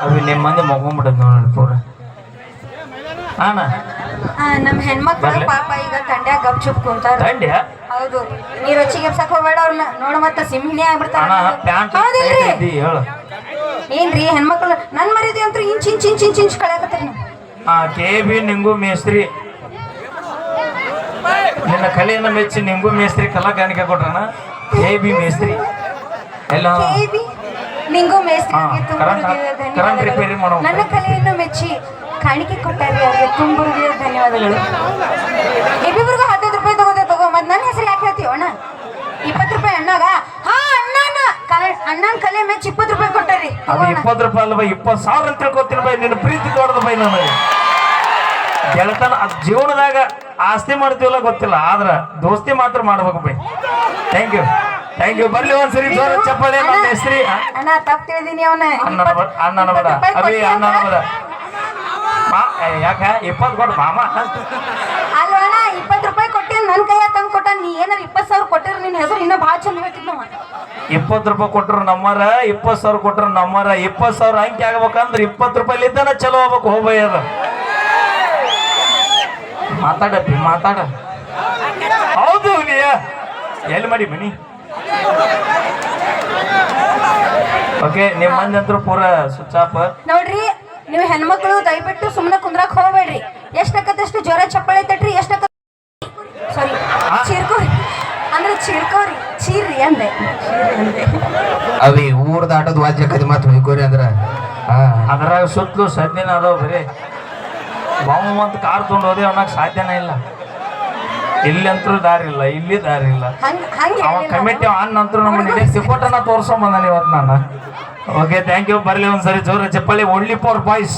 ಅವಿ ನಿಮ್ಮ ಮಂದಿ ಮಗೊಂಬಿಡದ್ ನೋಡಿ ಪೂರ ಅಣ್ಣ ನಮ್ ಹೆಣ್ಮಕ್ಳು ಪಾಪ ಈಗ ತಂಡ್ಯಾಗ ಗಪ್ ಚುಪ್ ಕುಂತಾರ. ದಂಡ್ಯ ಹೌದು, ನೀರ್ ಹಚ್ಚಿಗೆ ಎಬ್ಸಕ್ ಹೋಗ್ಬೇಡ ಅವ್ರನ್ನ. ನೋಡ ಮತ್ತ ಸಿಂಹಿಣಿ ಆಗ್ಬಿಡ್ತಾರ. ಅಣ್ಣ ಪ್ಯಾಂಟ್ ಹೇಳು ಏನ್ರಿ ಹೆಣ್ಮಕ್ಳು ನನ್ ಮರ್ಯಾದೆ ಅಂತೂ inch inch inch inch inch ಕಳ್ಯಾಕತ್ತೀರಿ ನೀವು. ಕೆ.ಬಿ. ನಿಂಗು ಮೇಸ್ತ್ರಿ ನಿನ್ನ ಕಲೆಯನ್ನು ಮೆಚ್ಚಿ ನಿಂಗು ಮೇಸ್ತ್ರಿ ಕಲಾ ಕಾಣಿಕೆ ಕೊಟ್ರಣ. ಕೆ.ಬಿ. ಮೇಸ್ತ್ರಿ ಎಲ್ಲ KB ನಿಂಗೂ ಮೇಸ್ತ್ರಿ ಕರೆಂಟ್ ರಿಪೇರಿ ಮಾಡೋ ನನ್ನ ಕಲೆಯನ್ನು ಮೆಚ್ಚಿ ಕಾಣಿಕೆ ಕೊಟ್ಟಾರೆ. ಅವ್ರಿಗೆ ತುಂಬ ಧನ್ಯವಾದಗಳು. ಇಬ್ಬಿಬ್ರಿಗೂ 15 ರೂಪಾಯಿ ತಗೋ. ಮತ್ ನನ್ನ ಹೆಸರು ಯಾಕೆ ಹೇಳ್ತೀವಿ ಅಣ್ಣ? 20 ರೂಪಾಯಿ ಅಣ್ಣಗ. ಹಾ ಅಣ್ಣನ ಕಲೆ ಮೆಚ್ಚಿ 20 ರೂಪಾಯಿ ಕೊಟ್ಟಾರಿ. ಅದು 20 ರೂಪಾಯಿ ಅಲ್ಲ ಬೈ, 20,000 ಅಂತ ತಿಳ್ಕೊತೀನಿ ಬೈ. ನಿನ್ನ ಪ್ರೀತಿ ದೊಡ್ಡದು ಬೈ. ನನಗೆ ಗೆಳತನ ಜೀವನದಾಗ ಆಸ್ತಿ ಮಾಡ್ತೀವಲ್ಲ ಗೊತ್ತಿಲ್ಲ, ಆದ್ರ ದೋಸ್ತಿ ಮಾತ್ರ ಮಾಡ್ಬೇಕು ಬೈ. ಥ್ಯಾಂಕ್ ಯು ಬರ್ಲಿ ಒಂದ್ಸರಿ ಜೋರ ಚಪ್ಪಾಳೆ. ನನ್ನ ಹೆಸರಿ ಅಣ್ಣ ತಪ್ಪು ತಿಳಿದೀನಿ. ಅವನ ಅಣ್ಣನ ಬೇಡ ಅವಿ ಅಣ್ಣನ ಬೇಡ ಯಾಕ 20 ಕೊಟ್ಟು ಮಾಮ ಅಲ್ವ ಅಣ್ಣ 20 ರೂಪಾಯಿ ಕೊಟ್ಟಿ ನನ್ ಕೈಯ ತಂದು ಕೊಟ್ಟ. ನೀ ಏನಾರ 20,000 ಕೊಟ್ಟಿರ ನಿನ್ನ ಹೆಸರು ಇನ್ನೂ ಭಾಳ ಚಂದ ಹೇಳ್ತಿದ್ನವ. 20 ರೂಪಾಯಿ ಕೊಟ್ಟರು ನಮ್ಮರ, 20,000 ಕೊಟ್ಟರು ನಮ್ಮರ. 20,000 ಅಂಕಿ ಆಗ್ಬೇಕಂದ್ರೆ 20 ರೂಪಾಯಿ ಇದ್ದಾನ ಚಲೋ ಆಗ್ಬೇಕು. ಹೋಗ್ಬೈ ಅದ ಮಾತಾಡಪ್ಪಿ ಮಾತಾಡ. ಹೌದು ನೀ ಎಲ್ಲಿ ಮಾಡಿ ಮನಿ. ಓಕೆ ನಿಮ್ಮ ಮಂದಿ ಅಂತೂ ಪೂರ ಸ್ವಿಚ್ ಆಫ್. ನೋಡ್ರಿ ನೀವು ಹೆಣ್ಮಕ್ಳು ದಯವಿಟ್ಟು ಸುಮ್ಮನೆ ಕುಂದ್ರಕ್ ಹೋಗ್ಬೇಡ್ರಿ. ಎಷ್ಟಕ್ಕದಷ್ಟು ಜ್ವರ ಚಪ್ಪಳೆ ತಟ್ರಿ. ಸಾರಿ ಚೀರ್ಕೋರಿ ಅಂದ್ರೆ ಚಿರ್ಕೋರಿ ಚೀರ್ರಿ ಅಂದೆ. ಅವಿ ಊರ್ ದಾಟದ ವಾದ್ಯ ಕದಿ ಮಾತು ಹೊಯ್ಕೋರಿ ಅಂದ್ರ ಅದ್ರಾಗ ಸುತ್ತಲೂ ಸದ್ಯನ ಅದಾವ ಬರೀ. ಬಾವು ಅಂತ ಕಾರ್ ತೊಗೊಂಡು ಹೋದೆ ಅನ್ನಕ್ ಸಾಧ್ಯನೇ ಇಲ್ಲ. ಇಲ್ಲಿ ಅಂತೂ ದಾರಿ ಇಲ್ಲ, ಇಲ್ಲಿ ದಾರಿ ಇಲ್ಲ. ಅವ ಕಮಿಟಿ ಅನ್ನ ಅಂತೂ ನಮ್ಮ ಸಿಪೋಟನ್ನ ತೋರ್ಸೊಂಬಂದಾನ ಇವತ್ತು ನಾನು. Okay thank you. ಬರ್ಲಿ ಒಂದ್ಸರಿ ಜೋರ ಚಪ್ಪಲಿ. Only for boys.